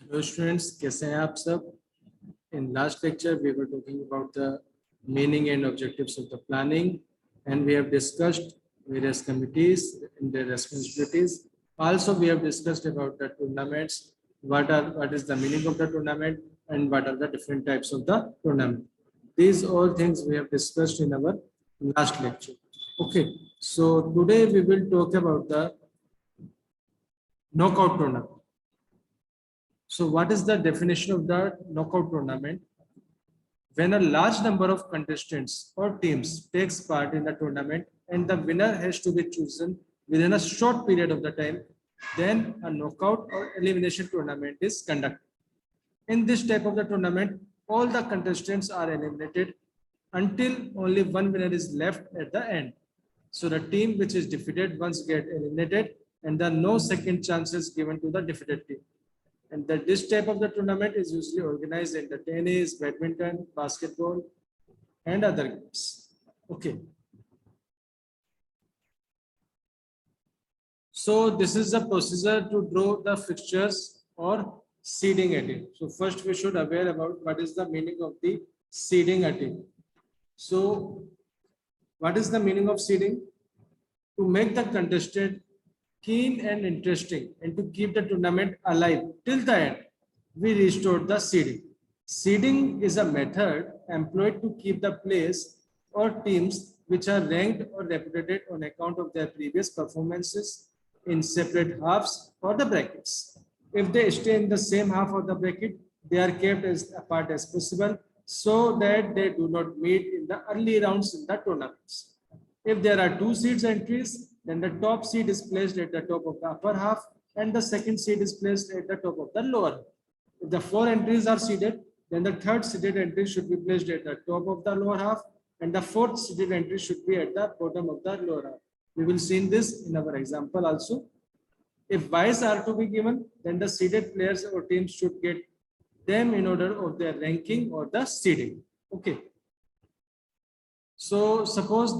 Hello students, कैसे हैं आप सब? In last lecture we were talking about the meaning and objectives of the planning, and we have discussed various committees and their responsibilities. Also we have discussed about the tournaments, what is the meaning of the tournament and what are the different types of the tournament. These all things we have discussed in our last lecture. Okay, so today we will talk about the knockout tournament. So what is the definition of the knockout tournament? When a large number of contestants or teams takes part in the tournament and the winner has to be chosen within a short period of the time, then a knockout or elimination tournament is conducted. In this type of the tournament, all the contestants are eliminated until only one winner is left at the end. So the team which is defeated once get eliminated, and there are no second chances given to the defeated team. And that this type of the tournament is usually organized in the tennis, badminton, basketball, and other games. Okay. So this is the procedure to draw the fixtures or seeding a team. So first we should aware about what is the meaning of the seeding a team. So what is the meaning of seeding? To make the contestant keen and interesting and to keep the tournament alive till the end, we restored the seeding. Seeding is a method employed to keep the players or teams which are ranked or reputed on account of their previous performances in separate halves or the brackets. If they stay in the same half of the bracket, they are kept as apart as possible so that they do not meet in the early rounds in the tournaments. If there are two seeds entries, then the top seed is placed at the top of the upper half and the second seed is placed at the top of the lower half. If the four entries are seeded, then the third seeded entry should be placed at the top of the lower half and the fourth seeded entry should be at the bottom of the lower half. We will see this in our example also. If buys are to be given, then the seeded players or teams should get them in order of their ranking or the seeding. Okay. So suppose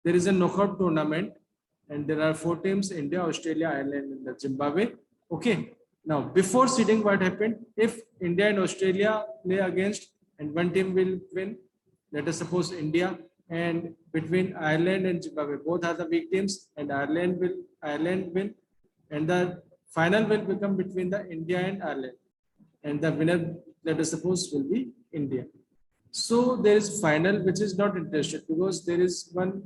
there is a knockout tournament and there are four teams: India, Australia, Ireland, and the Zimbabwe. Okay. Now, before seeding, what happened? If India and Australia play against and one team will win, let us suppose India, and between Ireland and Zimbabwe, both are the weak teams, and Ireland win, and the final will become between the India and Ireland, and the winner, let us suppose, will be India. So there is final which is not interested because there is one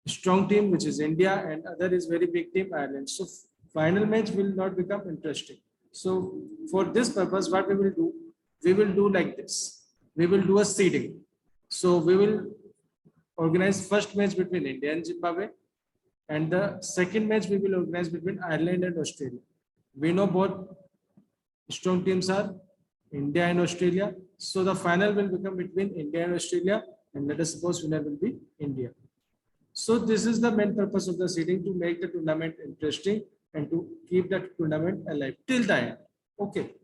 strong team which is India and other is very big team Ireland. So final match will not become interesting. So for this purpose, what we will do? We will do like this. We will do a seeding. So we will organize first match between India and Zimbabwe, and the second match we will organize between Ireland and Australia. We know both strong teams are India and Australia. So the final will become between India and Australia, and let us suppose winner will be India. So this is the main purpose of the seeding, to make the tournament interesting and to keep the tournament alive till the end. Okay.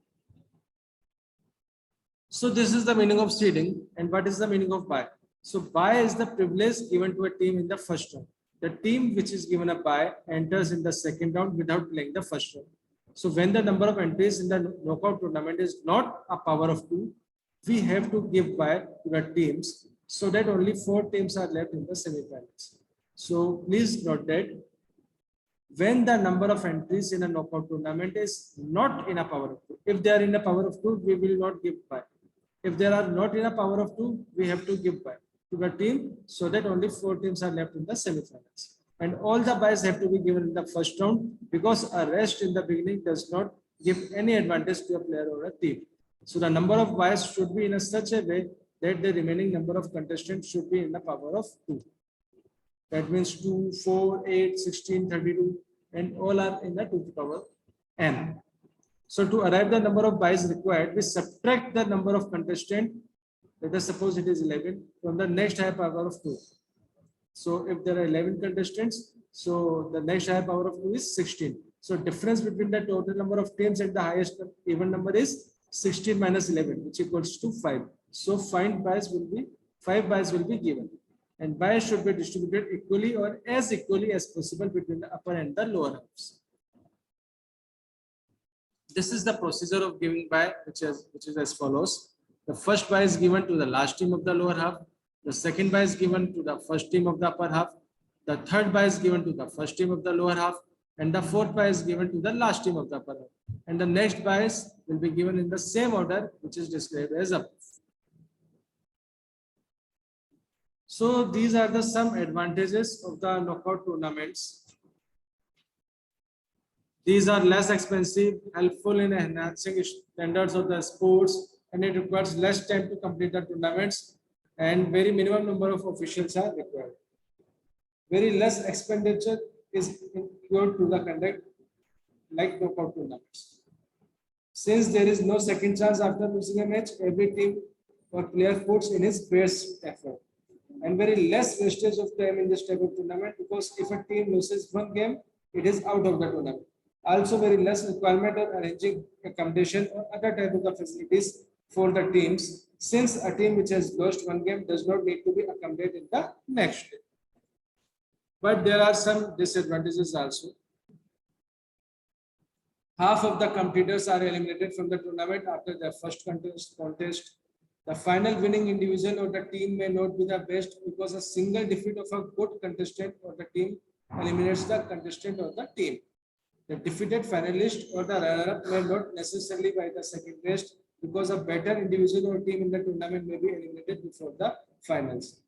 So this is the meaning of seeding, and what is the meaning of bye? So bye is the privilege given to a team in the first round. The team which is given a bye enters in the second round without playing the first round. So when the number of entries in the knockout tournament is not a power of two, we have to give bye to the teams so that only four teams are left in the semifinals. So please note that when the number of entries in a knockout tournament is not in a power of two, if they are in a power of two, we will not give bye. If there are not in a power of two, we have to give bye to the team so that only four teams are left in the semifinals. And all the byes have to be given in the first round because a rest in the beginning does not give any advantage to a player or a team. So the number of byes should be in a such a way that the remaining number of contestants should be in the power of two. That means 2, 4, 8, 16, 32, and all are in the 2 to the power n. So to arrive the number of byes required, we subtract the number of contestants. Let us suppose it is 11 from the next higher power of 2. So if there are 11 contestants, so the next higher power of 2 is 16. So difference between the total number of teams and the highest even number is 16 minus 11, which equals to 5. So find byes will be 5 byes will be given, and byes should be distributed equally or as equally as possible between the upper and the lower halves. This is the procedure of giving bye, which is as follows. The first bye is given to the last team of the lower half. The second bye is given to the first team of the upper half. The third bye is given to the first team of the lower half. And the fourth bye is given to the last team of the upper half. And the next byes will be given in the same order, which is described as above. So these are the some advantages of the knockout tournaments. These are less expensive, helpful in enhancing standards of the sports, and it requires less time to complete the tournaments, and very minimum number of officials are required. Very less expenditure is incurred to the conduct like knockout tournaments. Since there is no second chance after losing a match, every team or player puts in his best effort. And very less wastage of time in this type of tournament, because if a team loses one game, it is out of the tournament. Also, very less requirement of arranging accommodation or other type of the facilities for the teams, since a team which has lost one game does not need to be accommodated in the next day. But there are some disadvantages also. Half of the competitors are eliminated from the tournament after their first contest. The final winning individual or the team may not be the best, because a single defeat of a good contestant or the team eliminates the contestant or the team. The defeated finalist or the runner-up may not necessarily by the second best, because a better individual or team in the tournament may be eliminated before the finals.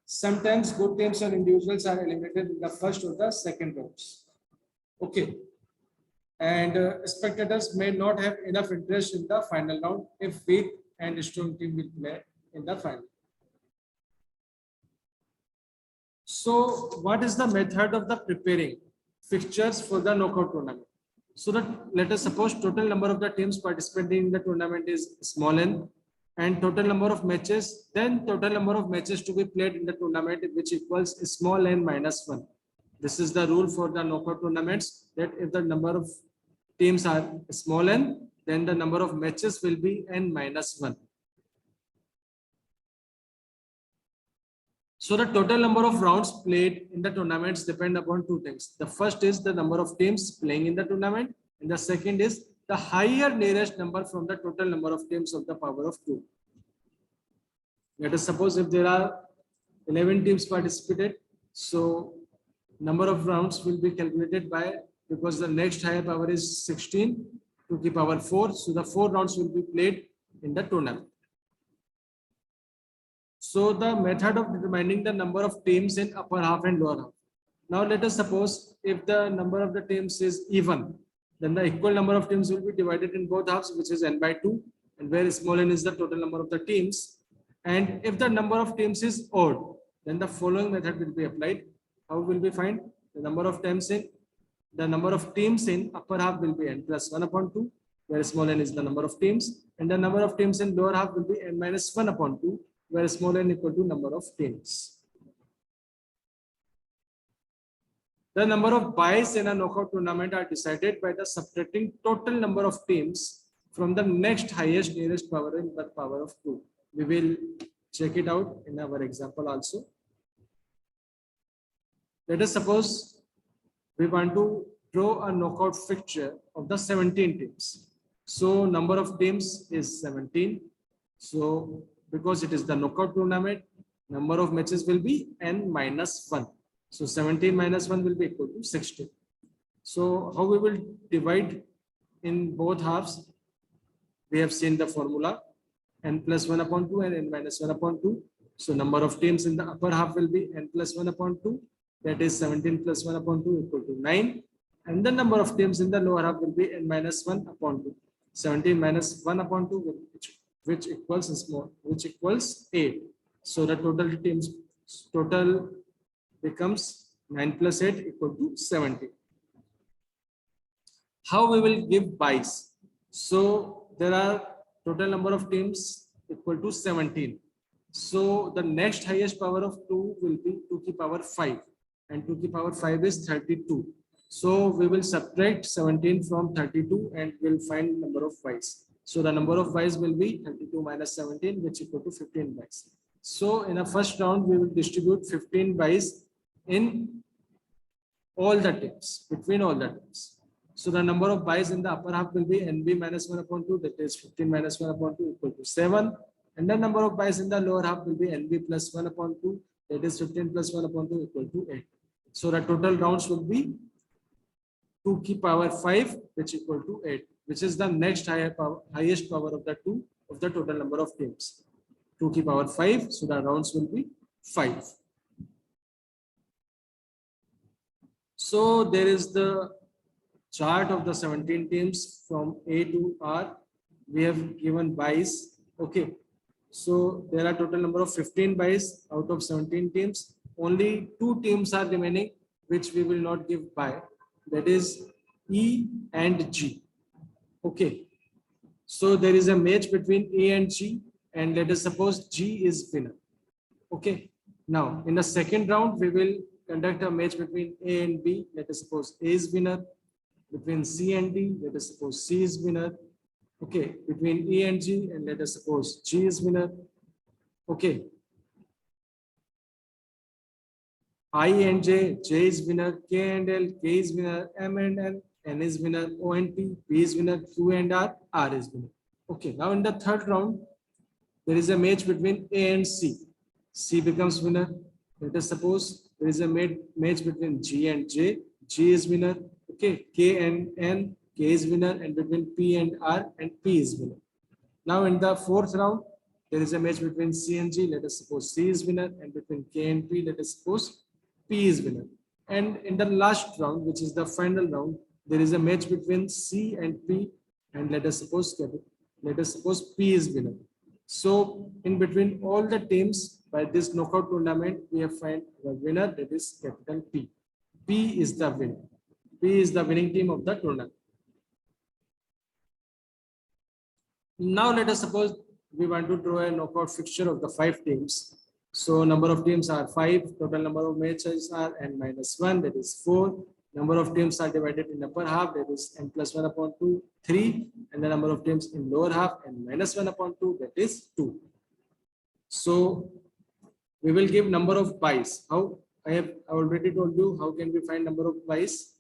Sometimes good teams or individuals are eliminated in the first or the second rounds. Okay. And spectators may not have enough interest in the final round if weak and strong team will play in the final. So what is the method of the preparing fixtures for the knockout tournament? So that let us suppose total number of the teams participating in the tournament is small n, and total number of matches, then total number of matches to be played in the tournament, which equals small n minus 1. This is the rule for the knockout tournaments, that if the number of teams are small n, then the number of matches will be n minus 1. So the total number of rounds played in the tournaments depend upon two things. The first is the number of teams playing in the tournament, and the second is the higher nearest number from the total number of teams of the power of 2. Let us suppose if there are 11 teams participated, so number of rounds will be calculated by, because the next higher power is 16 to the power 4, so the 4 rounds will be played in the tournament. So the method of determining the number of teams in upper half and lower half. Now let us suppose if the number of the teams is even, then the equal number of teams will be divided in both halves, which is n by 2, and where small n is the total number of the teams. And if the number of teams is odd, then the following method will be applied. How will we find the number of teams in upper half will be n plus 1 upon 2, where small n is the number of teams, and the number of teams in lower half will be n minus 1 upon 2, where small n equal to number of teams. The number of byes in a knockout tournament are decided by the subtracting total number of teams from the next highest nearest power in the power of 2. We will check it out in our example also. Let us suppose we want to draw a knockout fixture of the 17 teams. So number of teams is 17. So because it is the knockout tournament, number of matches will be n minus 1. So 17 minus 1 will be equal to 16. So how we will divide in both halves? We have seen the formula, n plus 1 upon 2 and n minus 1 upon 2. So number of teams in the upper half will be n plus 1 upon 2. That is 17 plus 1 upon 2 equal to 9. And the number of teams in the lower half will be n minus 1 upon 2. 17 minus 1 upon 2, which equals 8. So the total becomes 9 plus 8 equal to 17. How we will give byes? So there are total number of teams equal to 17. So the next highest power of 2 will be 2 to the power 5, and 2 to the power 5 is 32. So we will subtract 17 from 32 and we'll find number of byes. So the number of byes will be 32 minus 17, which equal to 15 byes. So in a first round, we will distribute 15 byes in all the teams, between all the teams. So the number of buys in the upper half will be NB minus 1 upon 2, that is 15 minus 1 upon 2 equal to 7. And the number of buys in the lower half will be NB plus 1 upon 2, that is 15 plus 1 upon 2 equal to 8. So the total rounds will be 2 की power 5, which equal to 8, which is the next highest power of the two of the total number of teams. 2 की power 5, so the rounds will be 5. So there is the chart of the 17 teams from A to R. We have given buys. Okay. So there are total number of 15 buys out of 17 teams. Only 2 teams are remaining, which we will not give buy. That is E and G. Okay. So there is a match between A and G, and let us suppose G is winner. Okay. Now in the second round, we will conduct a match between A and B. Let us suppose A is winner. Between C and D, let us suppose C is winner. Okay, between E and G, and let us suppose G is winner. Okay. I and J, J is winner. K and L, K is winner. M and N, N is winner. O and P, P is winner. Q and R is winner. Okay, now in the third round, there is a match between A and C. C becomes winner. Let us suppose there is a match between G and J. G is winner. Okay, K and N, K is winner, and between P and R, and P is winner. Now in the fourth round, there is a match between C and G. Let us suppose C is winner, and between K and P, let us suppose P is winner. And in the last round, which is the final round, there is a match between C and P, and let us suppose P is winner. So in between all the teams by this knockout tournament, we have found the winner, that is capital P. P is the winner. P is the winning team of the tournament. Now let us suppose we want to draw a knockout fixture of the 5 teams. So number of teams are 5, total number of matches are n minus 1, that is 4. Number of teams are divided in upper half, that is n plus 1 upon 2, 3. And the number of teams in lower half, n minus 1 upon 2, that is 2. So we will give number of buys. How? I have already told you how can we find number of buys.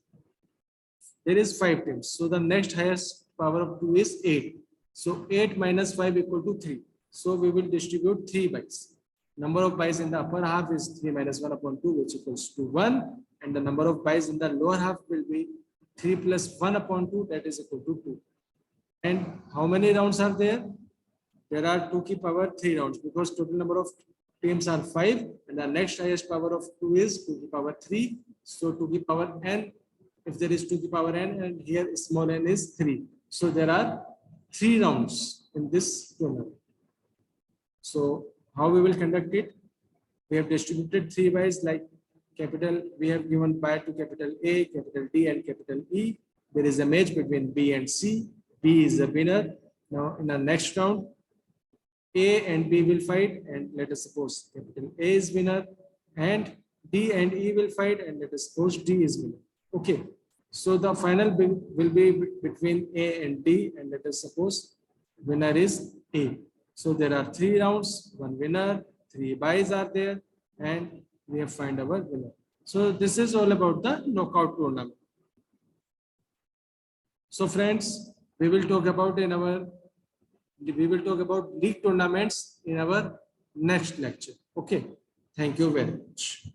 There is 5 teams. So the next highest power of 2 is 8. So 8 minus 5 equal to 3. So we will distribute 3 buys. Number of buys in the upper half is 3 minus 1 upon 2, which equals to 1. And the number of buys in the lower half will be 3 plus 1 upon 2, that is equal to 2. And how many rounds are there? There are 2 की power 3 rounds, because total number of teams are 5. And the next highest power of 2 is 2 की power 3. So 2 की power n. If there is 2 की power n, and here small n is 3. So there are 3 rounds in this tournament. So how we will conduct it? We have distributed 3 buys like capital. We have given buy to capital A, capital D, and capital E. There is a match between B and C. B is the winner. Now in the next round, A and B will fight, and let us suppose capital A is winner, and D and E will fight, and let us suppose D is winner. Okay. So the final will be between A and D, and let us suppose winner is A. So there are 3 rounds, 1 winner, 3 buys are there, and we have find our winner. So this is all about the knockout tournament. So friends, we will talk about league tournaments in our next lecture. Okay. Thank you very much.